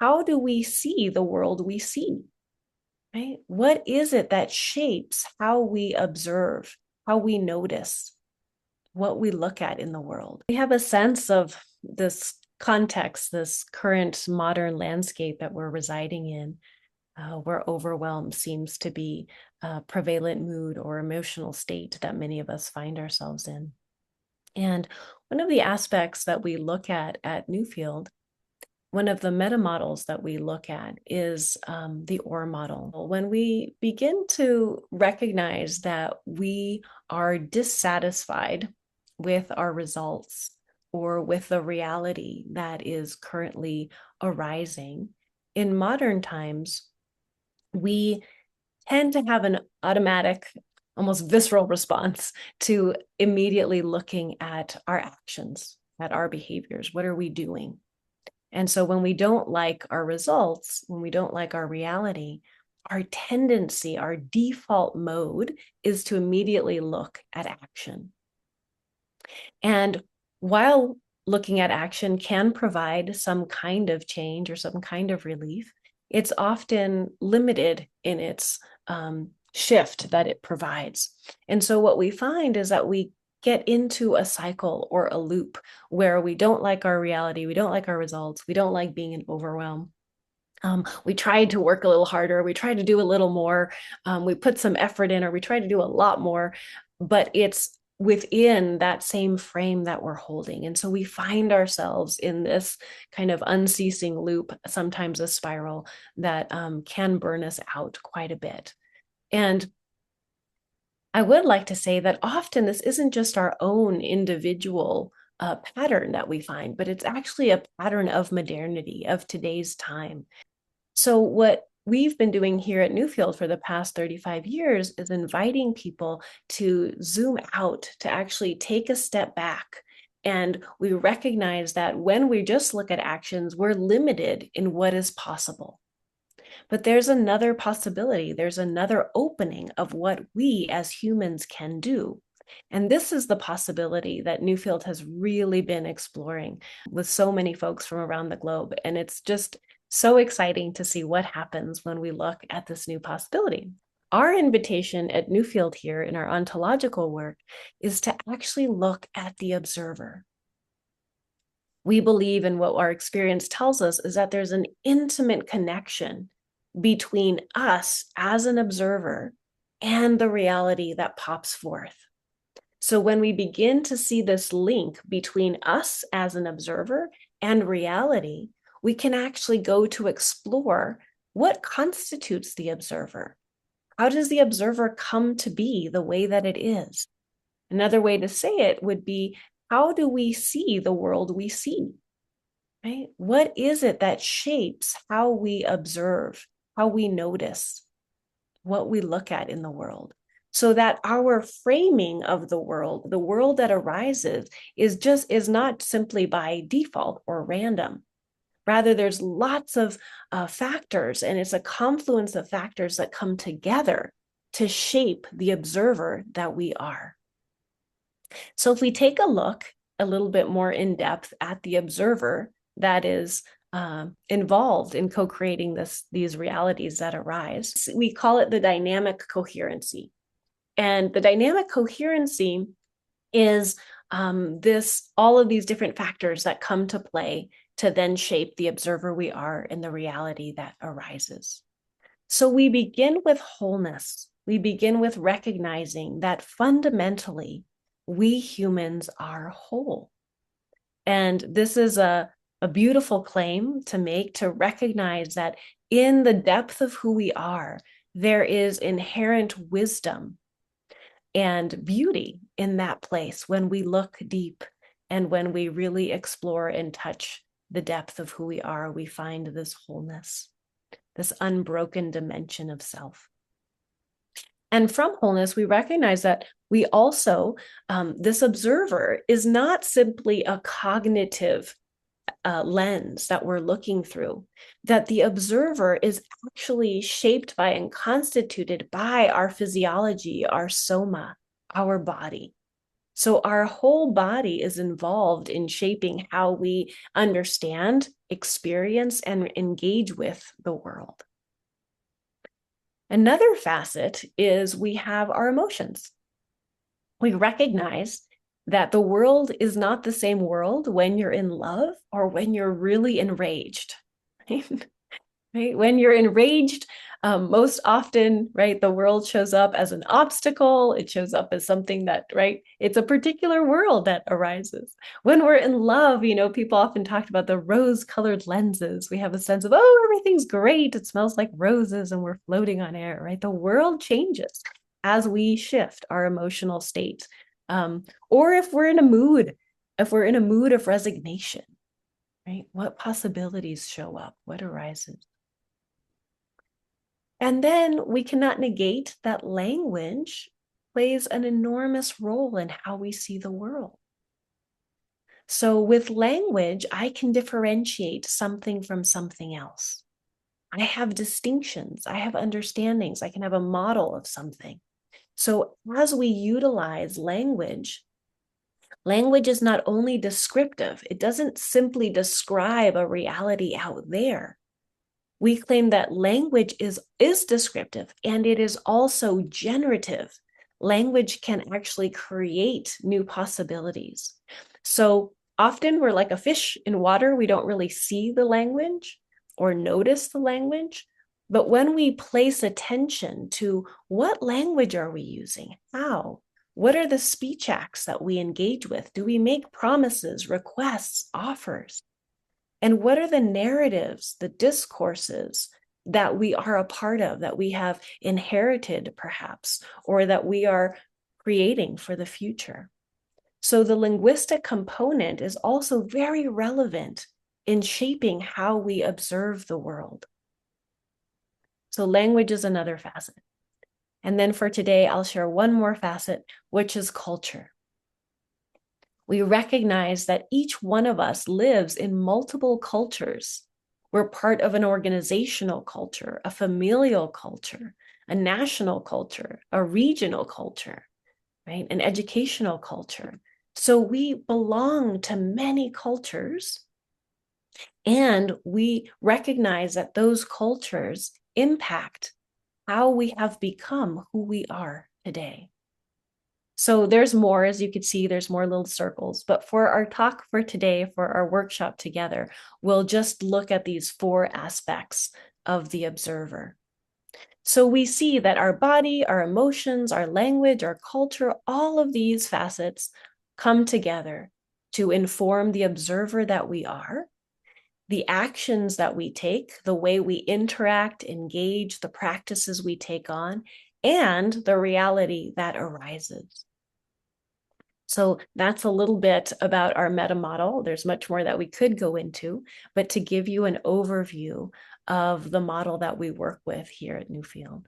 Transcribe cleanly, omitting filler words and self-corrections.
how do we see the world we see? Right? What is it that shapes how we observe, how we notice, what we look at in the world? We have a sense of this context, this current modern landscape that we're residing in, where overwhelm seems to be a prevalent mood or emotional state that many of us find ourselves in. And one of the aspects that we look at Newfield, one of the meta models that we look at is the OR model. When we begin to recognize that we are dissatisfied with our results or with the reality that is currently arising, in modern times, we tend to have an automatic, almost visceral response to immediately looking at our actions, at our behaviors. What are we doing? And so when we don't like our results, when we don't like our reality, our tendency, our default mode is to immediately look at action. And while looking at action can provide some kind of change or some kind of relief, it's often limited in its shift that it provides. And so what we find is that we get into a cycle or a loop where we don't like our reality, we don't like our results, we don't like being in overwhelm. We tried to work a little harder, we tried to do a little more, we put some effort in, or we tried to do a lot more, but it's within that same frame that we're holding. And so we find ourselves in this kind of unceasing loop, sometimes a spiral that can burn us out quite a bit. And I would like to say that often this isn't just our own individual pattern that we find, but it's actually a pattern of modernity, of today's time. So what we've been doing here at Newfield for the past 35 years is inviting people to zoom out, to actually take a step back. And we recognize that when we just look at actions, we're limited in what is possible. But there's another possibility. There's another opening of what we as humans can do. And this is the possibility that Newfield has really been exploring with so many folks from around the globe. And it's just so exciting to see what happens when we look at this new possibility. Our invitation at Newfield here in our ontological work is to actually look at the observer. We believe in what our experience tells us is that there's an intimate connection between us as an observer and the reality that pops forth. So when we begin to see this link between us as an observer and reality, we can actually go to explore what constitutes the observer. How does the observer come to be the way that it is? Another way to say it would be, how do we see the world we see? Right? What is it that shapes how we observe, how we notice, what we look at in the world? So that our framing of the world that arises, is not simply by default or random. Rather, there's lots of factors, and it's a confluence of factors that come together to shape the observer that we are. So if we take a look a little bit more in depth at the observer that is involved in co-creating these realities that arise, we call it the dynamic coherency. And the dynamic coherency is all of these different factors that come to play to then shape the observer we are and the reality that arises. So we begin with wholeness. We begin with recognizing that fundamentally, we humans are whole. And this is a beautiful claim to make, to recognize that in the depth of who we are, there is inherent wisdom and beauty in that place when we look deep and when we really explore and touch the depth of who we are. We find this wholeness, this unbroken dimension of self. And from wholeness, we recognize that we also, this observer is not simply a cognitive lens that we're looking through, that the observer is actually shaped by and constituted by our physiology, our soma, our body. So our whole body is involved in shaping how we understand, experience, and engage with the world. Another facet is we have our emotions. We recognize that the world is not the same world when you're in love or when you're really enraged. Right? When you're enraged, most often, right, the world shows up as an obstacle. It shows up as something that, right, it's a particular world that arises. When we're in love, people often talk about the rose-colored lenses. We have a sense of, oh, everything's great. It smells like roses and we're floating on air, right? The world changes as we shift our emotional state. Or if we're in a mood of resignation, right? What possibilities show up? What arises? And then we cannot negate that language plays an enormous role in how we see the world. So with language, I can differentiate something from something else. I have distinctions, I have understandings, I can have a model of something. So as we utilize language, language is not only descriptive, it doesn't simply describe a reality out there. We claim that language is descriptive and it is also generative. Language can actually create new possibilities. So often we're like a fish in water. We don't really see the language or notice the language. But when we place attention to what language are we using? How? What are the speech acts that we engage with? Do we make promises, requests, offers? And what are the narratives, the discourses that we are a part of, that we have inherited perhaps, or that we are creating for the future? So the linguistic component is also very relevant in shaping how we observe the world. So language is another facet. And then for today, I'll share one more facet, which is culture. We recognize that each one of us lives in multiple cultures. We're part of an organizational culture, a familial culture, a national culture, a regional culture, right? An educational culture. So we belong to many cultures, and we recognize that those cultures impact how we have become who we are today. So there's more, as you could see, there's more little circles. But for our talk for today, for our workshop together, we'll just look at these 4 aspects of the observer. So we see that our body, our emotions, our language, our culture, all of these facets come together to inform the observer that we are, the actions that we take, the way we interact, engage, the practices we take on, and the reality that arises. So that's a little bit about our meta model. There's much more that we could go into, but to give you an overview of the model that we work with here at Newfield.